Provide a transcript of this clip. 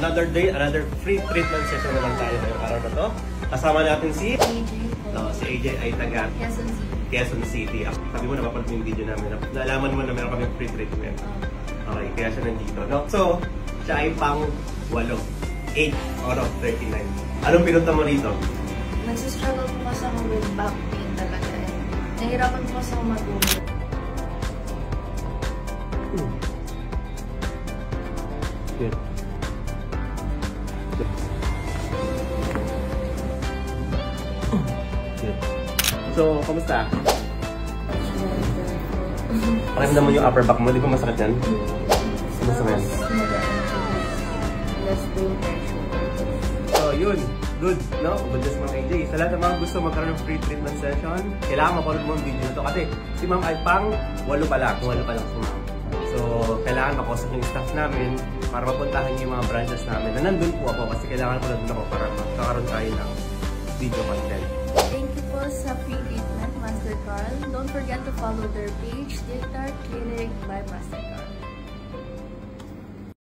another day, another free treatment session naman tayo ngayong araw na to. Kasama natin si AJ ay taga Quezon City. Sabi mo, napapanood mo yung video namin. Nalaman mo na meron kami free treatment. Okay, kaya siya nandito, no? So, siya ay pang 8 out of 39. Anong pinunta mo rito? Nagsistruggle po kasi ako with back pain talaga. Nahirapan po kasi ako mag-uwi. Good. Good. So, kamusta? Pakiramdam mo yung upper back mo, di ba masakit yan? Masakit. So, yun. Good, no? Good just mga AJ. Sa lahat ng mga gusto magkaroon ng free treatment session, kailangan mapanood mo ang video na to. Kasi si Ma'am ay pang 8 pa lang. 8 pa lang si Ma'am. So, kailangan makausap yung staff namin para mapuntahan yung mga branches namin. Na nandun po ako kasi kailangan ko nandun ako para magkakaroon tayo ng video content. Thank you po sa free treatment, Master Carl. Don't forget to follow their page, Digital Clinic by Master Carl.